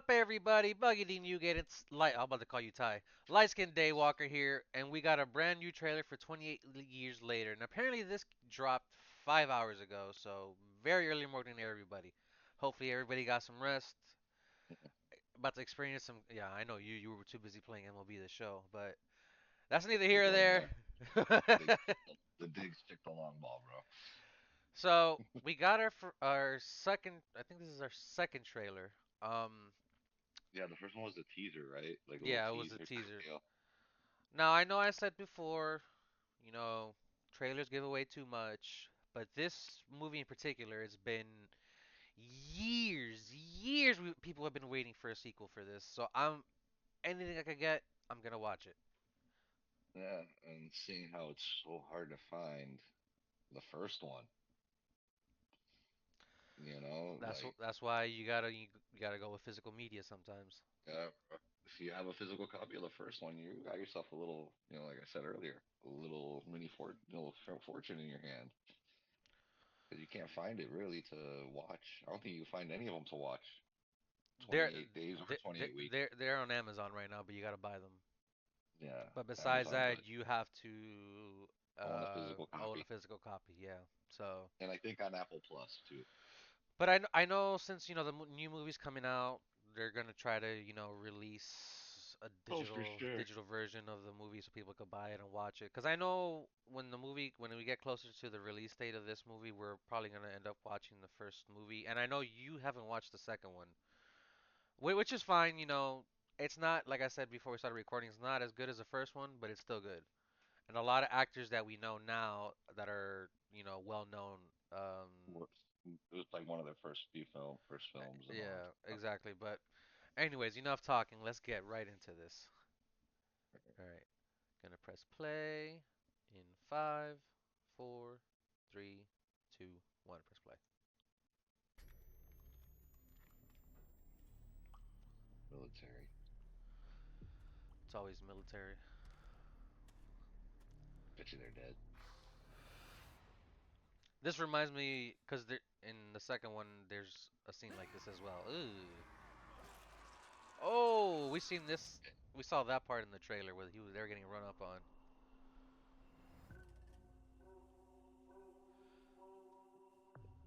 up, everybody? Buggity Newgate. It's light. I'm about to call you Ty. Light Skinned Daywalker here, and we got a brand new trailer for 28 years later. And apparently, this dropped 5 hours ago, so very early morning to everybody. Hopefully, everybody got some rest. About to experience some. Yeah, I know you were too busy playing MLB The Show, but that's neither We're here or going there. there. Dig, the digs took the long ball, bro. So we got our second. I think this is our second trailer. Um, Yeah, the first one was a teaser, right? Like a little yeah, it was a teaser type teaser. deal. Now I know I said before, you know, trailers give away too much, but this movie in particular, it's been years people have been waiting for a sequel for this. So I'm anything I could get, I'm gonna watch it. Yeah, and seeing how it's so hard to find the first one, like, That's why you gotta go with physical media sometimes. if you have a physical copy of the first one, you got yourself a little, like I said earlier, a little fortune in your hand. Because you can't find it really to watch. I don't think you can find any of them to watch. They're 28 days or 28 weeks. they're on Amazon right now, but you gotta buy them. Yeah, But besides Amazon that, does you have to own a physical own a copy. physical copy. Yeah. So. And I think on Apple Plus too. But I know since the new movie's coming out, they're gonna try to release a Oh, for sure. digital version of the movie so people could buy it and watch it. Cause I know when we get closer to the release date of this movie, we're probably gonna end up watching the first movie. And I know you haven't watched the second one, which is fine. It's not like I said before we started recording. It's not as good as the first one, but it's still good. And a lot of actors that we know now that are well known. It was like one of their first films and all. Yeah, exactly. But anyways, enough talking. Let's get right into this. All right. Gonna press play in five, four, three, two, one. Press play. Military. It's always military. Bet you they're dead. This reminds me, because in the second one, there's a scene like this as well. Ooh. Oh, we seen this. We saw that part in the trailer where they were getting run up on.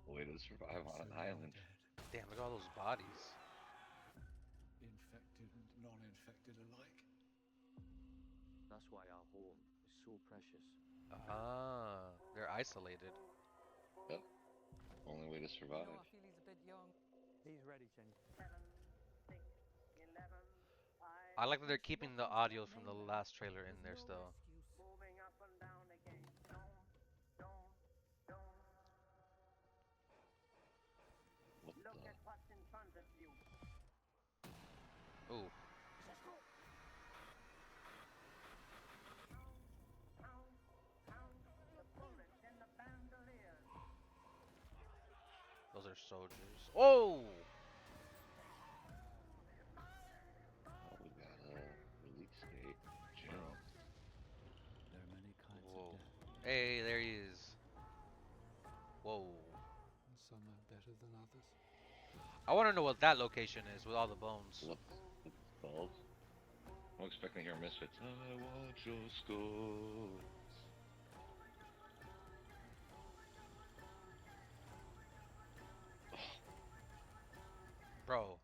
Way to survive on So an they are island. dead, Damn, look at all those bodies. infected and non-infected alike. That's why our home is so precious. Ah, they're isolated. Yep. Only way to survive. I feel he's a bit young. He's ready, Jenny. I like that they're He's keeping the looking for audio that from the mainland. last trailer in There's there no still. excuse. What the? Ooh. Those are soldiers. Oh! Oh, we got a release date. June. There are many kinds of Whoa. death, Hey, there he is. Whoa. and some are better than others. I want to know what that location is with all the bones. What's it called? I'm expecting to hear Misfits. I want your skull. Bro.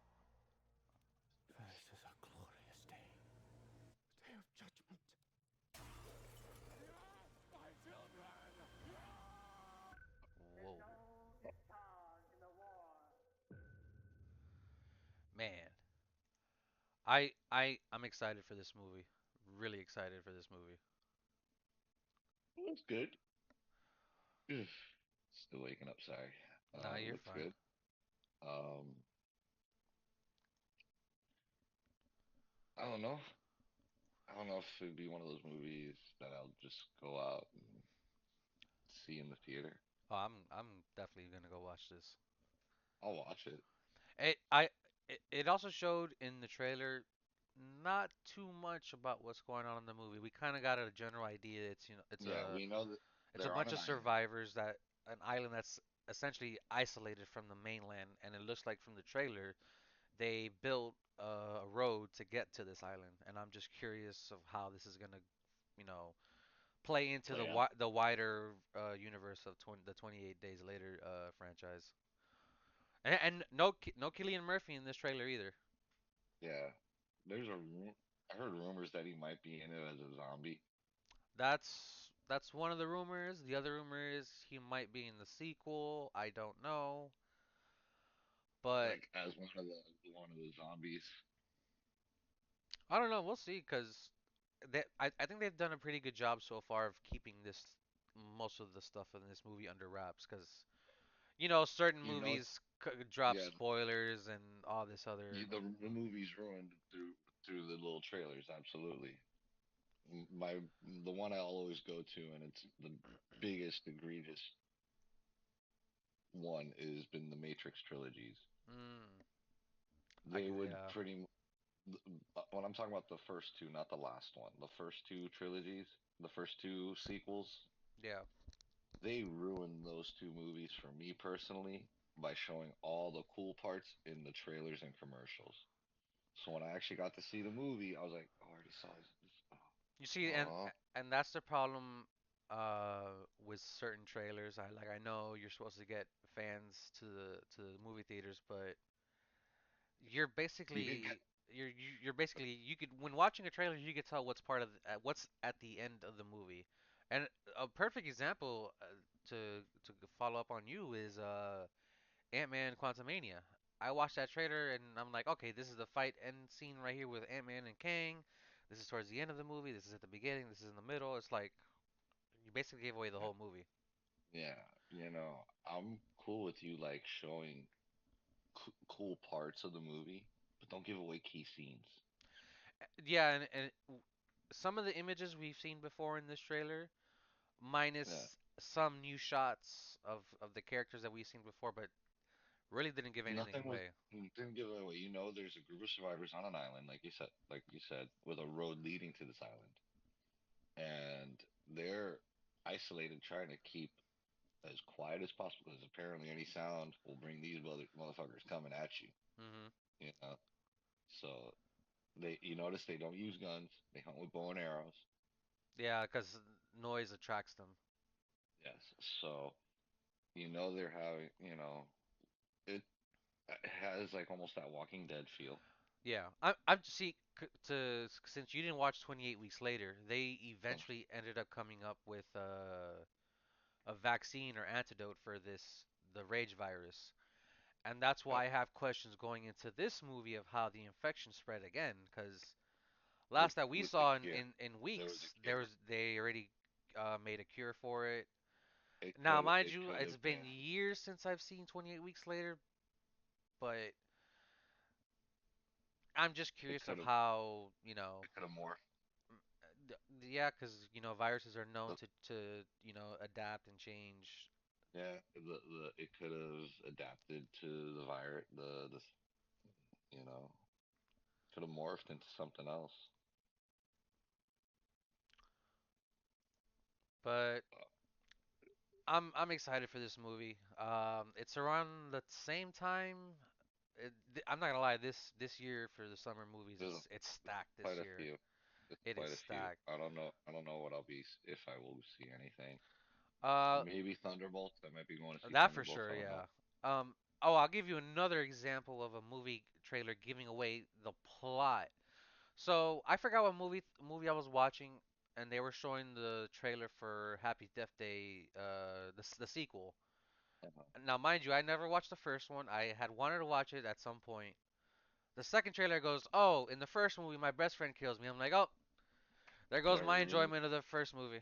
This is a glorious day, a day of judgment. Whoa. Man. I'm excited for this movie. Really excited for this movie. Looks good. Ugh. Still waking up. Sorry. Nah, you're Looks fine. good. Um, I don't know. I don't know if it'd be one of those movies that I'll just go out and see in the theater. Oh, I'm definitely gonna go watch this. I'll watch it. It I it also showed in the trailer not too much about what's going on in the movie. We kind of got a general idea. Yeah, we know that It's a they're on bunch an of island. survivors that an island that's essentially isolated from the mainland, and it looks like from the trailer they built a road to get to this island, and I'm just curious of how this is gonna, you know, play into Play out. the wider universe of 28 Days Later franchise. And no no Killian Murphy in this trailer either. Yeah. I heard rumors that he might be in it as a zombie, That's one of the rumors. The other rumor is he might be in the sequel. I don't know, but like as one of the zombies. I don't know. We'll see, because I think they've done a pretty good job so far of keeping this most of the stuff in this movie under wraps. Because certain You know, movies drop yeah, spoilers and all this other. the movie's ruined through the little trailers. Absolutely. My the one I'll always go to, and it's the biggest egregious one, has been the Matrix trilogies. Mm, They would yeah, when I'm talking about the first two, not the last one, the first two trilogies, the first two sequels, yeah. they ruined those two movies for me personally by showing all the cool parts in the trailers and commercials. So when I actually got to see the movie, I was like, oh, I already saw this. You see, Oh, and that's the problem with certain trailers. I know you're supposed to get fans to the movie theaters, but you're you can get basically you're basically you could when watching a trailer you could tell what's part of what's at the end of the movie. And a perfect example to to follow up on you is Ant-Man Quantumania. I watched that trailer and I'm like, okay, this is the fight end scene right here with Ant-Man and Kang. This is towards the end of the movie. This is at the beginning. This is in the middle. It's like you basically gave away the yeah, whole movie. yeah, I'm cool with you like showing cool parts of the movie, but don't give away key scenes. Yeah, and some of the images we've seen before in this trailer, Yeah, minus some new shots of the characters that we've seen before, but really didn't give anything nothing was away. didn't give it away. There's a group of survivors on an island, like you said, with a road leading to this island, and they're isolated, trying to keep as quiet as possible because apparently any sound will bring these motherfuckers coming at you. Hmm. You know, so you notice they don't use guns; they hunt with bow and arrows. Yeah, because noise attracts them. Yes, so they're having, it has like almost that Walking Dead feel. Yeah, I'm see since you didn't watch 28 Weeks Later, they Uh, eventually ended up coming up with a vaccine or antidote for the rage virus. And that's Yep. why I have questions going into this movie of how the infection spread again. Because with last that we with the saw cure, in there was weeks, a cure. they already made a cure for it. It Now, could mind it you, could it's have been been years since I've seen 28 Weeks Later, but I'm just it curious could of have how, it could have morphed. yeah, because, viruses are known The, to, adapt and change. the it could have adapted to the virus. The you know could have morphed into something else. But Uh, I'm excited for this movie. It's around the same time. I'm not gonna lie, this year for the summer movies, there's it's stacked this quite a year. few. It's It is quite a few. stacked. I don't know. I don't know what I'll be if I will see anything. Uh, Maybe Thunderbolts. I might be going to see that for Thunderbolts. sure, I don't yeah. know. Oh, I'll give you another example of a movie trailer giving away the plot. So I forgot what movie I was watching, and they were showing the trailer for Happy Death Day, the sequel. Uh-huh. Now, mind you, I never watched the first one. I had wanted to watch it at some point. The second trailer goes, "Oh, in the first movie, my best friend kills me." I'm like, "Oh, there goes There my ruined. enjoyment of the first movie."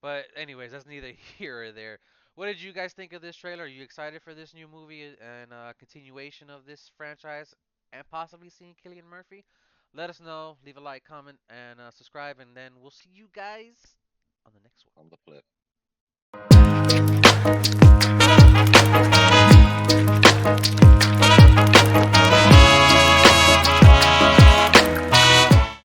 But anyways, that's neither here or there. What did you guys think of this trailer? Are you excited for this new movie and continuation of this franchise and possibly seeing Killian Murphy? Let us know. Leave a like, comment, and subscribe, and then we'll see you guys on the next one. On the flip.